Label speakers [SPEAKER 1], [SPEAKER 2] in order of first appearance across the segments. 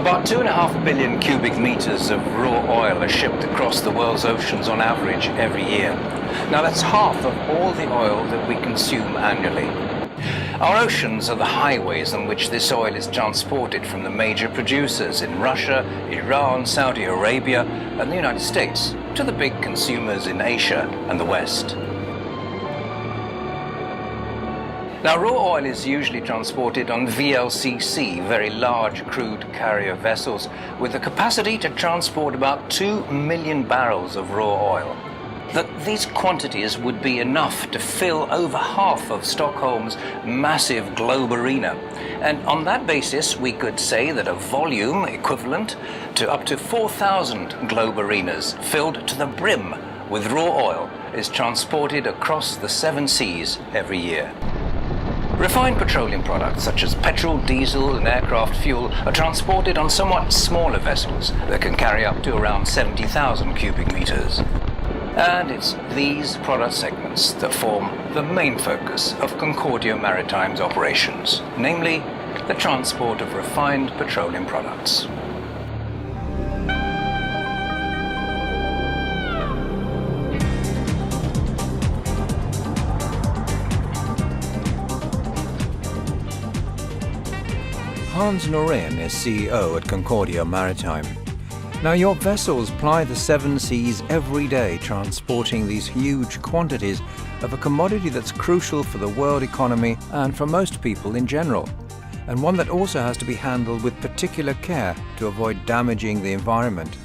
[SPEAKER 1] About 2.5 billion cubic meters of raw oil are shipped across the world's oceans on average every year. Now that's half of all the oil that we consume annually. Our oceans are the highways on which this oil is transported from the major producers in Russia, Iran, Saudi Arabia and the United States to the big consumers in Asia and the West. Now, raw oil is usually transported on VLCC, very large crude carrier vessels, with the capacity to transport about 2 million barrels of raw oil. That these quantities would be enough to fill over half of Stockholm's massive globe arena. And on that basis, we could say that a volume equivalent to up to 4,000 globe arenas filled to the brim with raw oil is transported across the 7 seas every year. Refined petroleum products such as petrol, diesel and aircraft fuel are transported on somewhat smaller vessels that can carry up to around 70,000 cubic meters. And it's these product segments that form the main focus of Concordia Maritime's operations, namely the transport of refined petroleum products.
[SPEAKER 2] Hans Norén is CEO at Concordia Maritime. Now, your vessels ply the 7 seas every day, transporting these huge quantities of a commodity that's crucial for the world economy and for most people in general, and one that also has to be handled with particular care to avoid damaging the environment.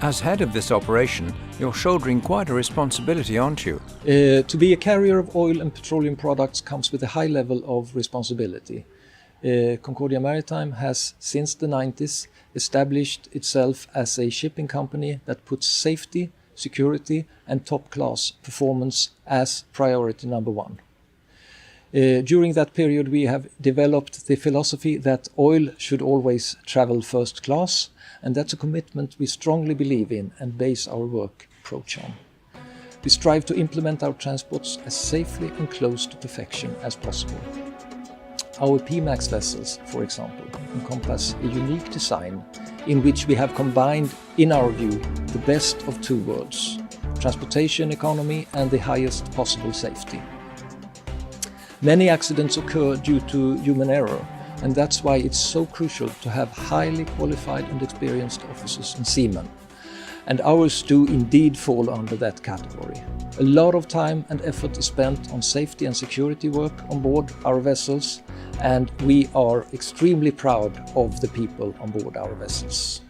[SPEAKER 2] As head of this operation, you're shouldering quite a responsibility, aren't you?
[SPEAKER 3] To be a carrier of oil and petroleum products comes with a high level of responsibility. Concordia Maritime has, since the 90s, established itself as a shipping company that puts safety, security and top-class performance as priority number one. During that period, we have developed the philosophy that oil should always travel first class, and that's a commitment we strongly believe in and base our work approach on. We strive to implement our transports as safely and close to perfection as possible. Our P-MAX vessels, for example, encompass a unique design in which we have combined, in our view, the best of two worlds: transportation economy and the highest possible safety. Many accidents occur due to human error, and that's why it's so crucial to have highly qualified and experienced officers and seamen. And ours do indeed fall under that category. A lot of time and effort is spent on safety and security work on board our vessels, and we are extremely proud of the people on board our vessels.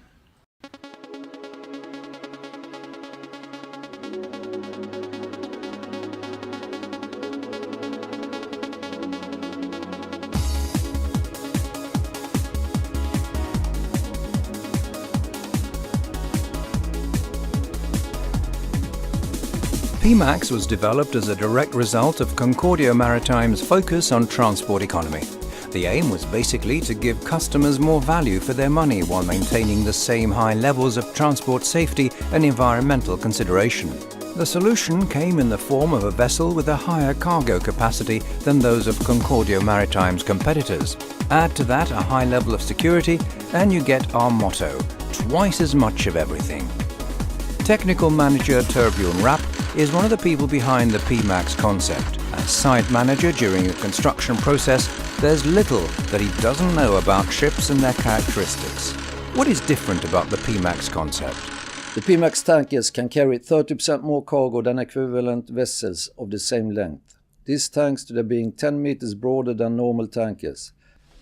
[SPEAKER 2] P-MAX was developed as a direct result of Concordia Maritime's focus on transport economy. The aim was basically to give customers more value for their money while maintaining the same high levels of transport safety and environmental consideration. The solution came in the form of a vessel with a higher cargo capacity than those of Concordia Maritime's competitors. Add to that a high level of security and you get our motto: twice as much of everything. Technical manager Torbjörn Rapp is one of the people behind the P-MAX concept. As site manager during the construction process, there's little that he doesn't know about ships and their characteristics. What is different about the P-MAX concept?
[SPEAKER 4] The P-MAX tankers can carry 30% more cargo than equivalent vessels of the same length. This thanks to them being 10 meters broader than normal tankers.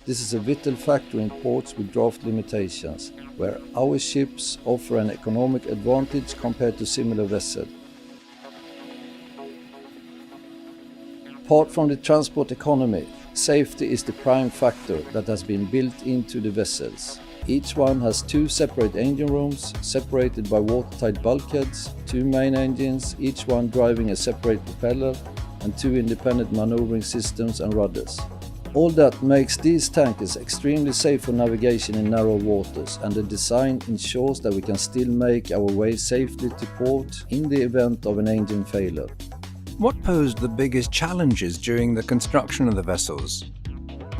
[SPEAKER 4] This is a vital factor in ports with draft limitations, where our ships offer an economic advantage compared to similar vessels. Apart from the transport economy, safety is the prime factor that has been built into the vessels. Each one has 2 separate engine rooms, separated by watertight bulkheads, 2 main engines, each one driving a separate propeller, and 2 independent maneuvering systems and rudders. All that makes these tankers extremely safe for navigation in narrow waters, and the design ensures that we can still make our way safely to port in the event of an engine failure.
[SPEAKER 2] What posed the biggest challenges during the construction of the vessels?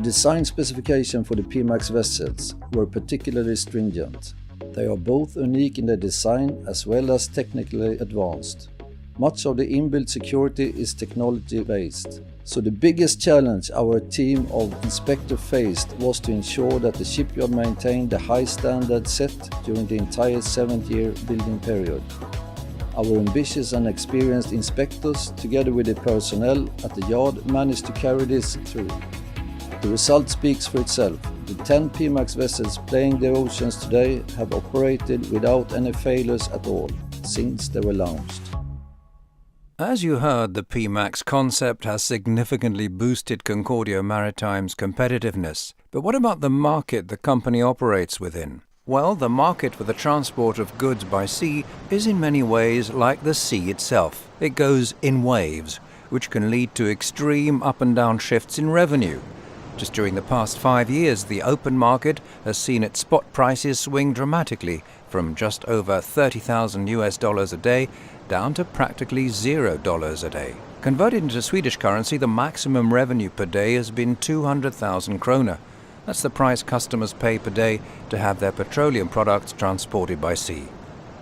[SPEAKER 4] Design specifications for the P-MAX vessels were particularly stringent. They are both unique in their design as well as technically advanced. Much of the inbuilt security is technology-based. So the biggest challenge our team of inspectors faced was to ensure that the shipyard maintained the high standard set during the entire 7-year building period. Our ambitious and experienced inspectors, together with the personnel at the yard, managed to carry this through. The result speaks for itself. The 10 P-MAX vessels playing the oceans today have operated without any failures at all since they were launched.
[SPEAKER 2] As you heard, the P-MAX concept has significantly boosted Concordia Maritime's competitiveness. But what about the market the company operates within? Well, the market for the transport of goods by sea is in many ways like the sea itself. It goes in waves, which can lead to extreme up and down shifts in revenue. Just during the past 5 years, the open market has seen its spot prices swing dramatically from just over $30,000 a day down to practically $0 a day. Converted into Swedish currency, the maximum revenue per day has been 200,000 krona. That's the price customers pay per day to have their petroleum products transported by sea.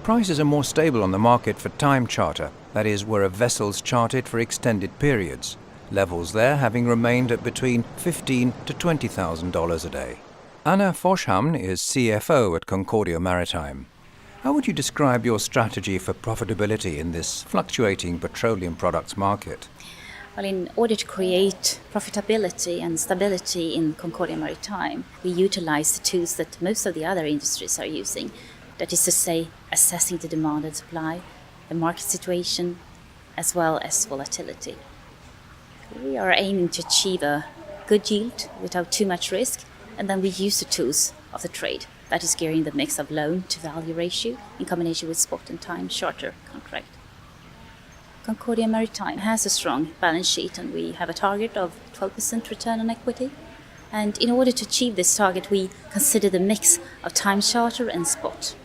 [SPEAKER 2] Prices are more stable on the market for time charter, that is, where a vessel's chartered for extended periods. Levels there having remained at between $15,000 to $20,000 a day. Anna Forshamn is CFO at Concordia Maritime. How would you describe your strategy for profitability in this fluctuating petroleum products market?
[SPEAKER 5] Well, in order to create profitability and stability in Concordia Maritime, we utilize the tools that most of the other industries are using. That is to say, assessing the demand and supply, the market situation, as well as volatility. We are aiming to achieve a good yield without too much risk, and then we use the tools of the trade. That is gearing the mix of loan to value ratio in combination with spot and time charter contract. Concordia Maritime has a strong balance sheet, and we have a target of 12% return on equity. And in order to achieve this target, we consider the mix of time charter and spot.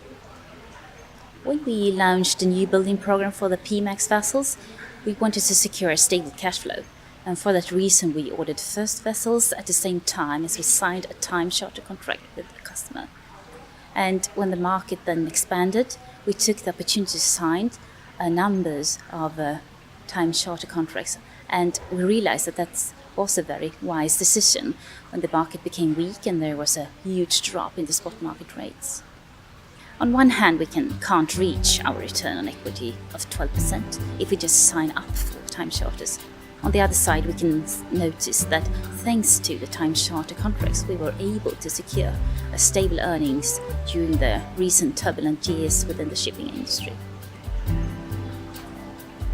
[SPEAKER 5] When we launched the new building program for the P-MAX vessels, we wanted to secure a stable cash flow. And for that reason, we ordered the first vessels at the same time as we signed a time charter contract with the customer. And when the market then expanded, we took the opportunity to sign numbers of time charter contracts. And we realized that that was a very wise decision when the market became weak and there was a huge drop in the spot market rates. On one hand, we can't reach our return on equity of 12% if we just sign up for time charters. On the other side, we can notice that thanks to the time charter contracts, we were able to secure a stable earnings during the recent turbulent years within the shipping industry.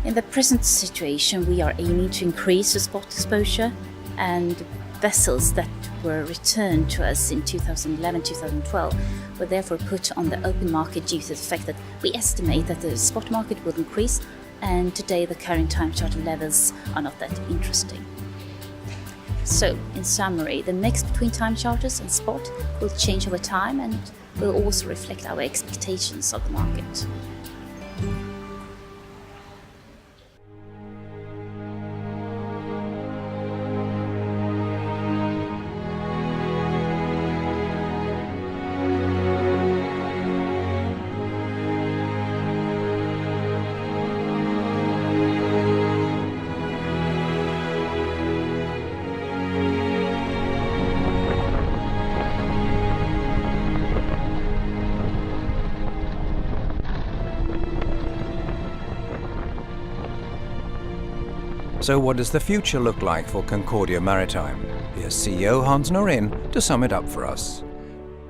[SPEAKER 5] In the present situation, we are aiming to increase the spot exposure, and vessels that were returned to us in 2011-2012 were therefore put on the open market due to the fact that we estimate that the spot market will increase, and today the current time charter levels are not that interesting. So, in summary, the mix between time charters and spot will change over time and will also reflect our expectations of the market.
[SPEAKER 2] So what does the future look like for Concordia Maritime? Here's CEO Hans Norin to sum it up for us.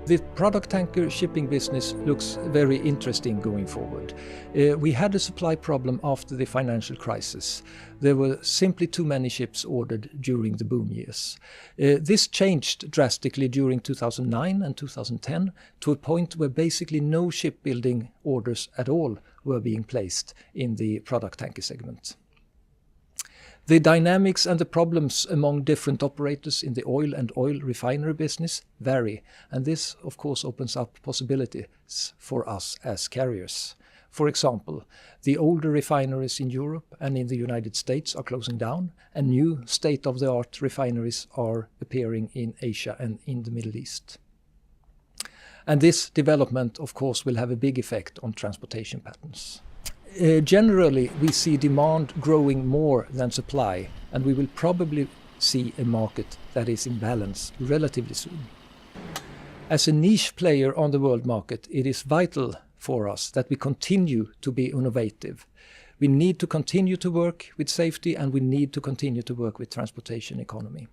[SPEAKER 3] The product tanker shipping business looks very interesting going forward. We had a supply problem after the financial crisis. There were simply too many ships ordered during the boom years. This changed drastically during 2009 and 2010 to a point where basically no shipbuilding orders at all were being placed in the product tanker segment. The dynamics and the problems among different operators in the oil and oil refinery business vary, and this of course opens up possibilities for us as carriers. For example, the older refineries in Europe and in the United States are closing down, and new state-of-the-art refineries are appearing in Asia and in the Middle East. And this development, of course, will have a big effect on transportation patterns. Generally, we see demand growing more than supply, and we will probably see a market that is in balance relatively soon. As a niche player on the world market, it is vital for us that we continue to be innovative. We need to continue to work with safety, and we need to continue to work with transportation economy.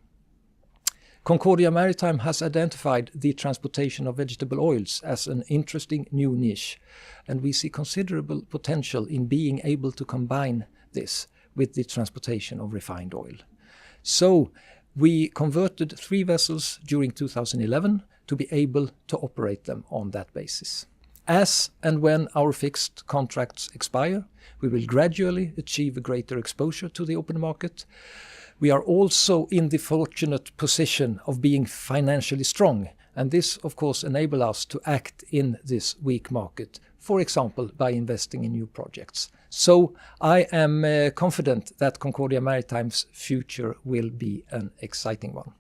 [SPEAKER 3] Concordia Maritime has identified the transportation of vegetable oils as an interesting new niche, and we see considerable potential in being able to combine this with the transportation of refined oil. So we converted 3 vessels during 2011 to be able to operate them on that basis. As and when our fixed contracts expire, we will gradually achieve a greater exposure to the open market. We are also in the fortunate position of being financially strong, and this of course enables us to act in this weak market, for example by investing in new projects. So I am confident that Concordia Maritime's future will be an exciting one.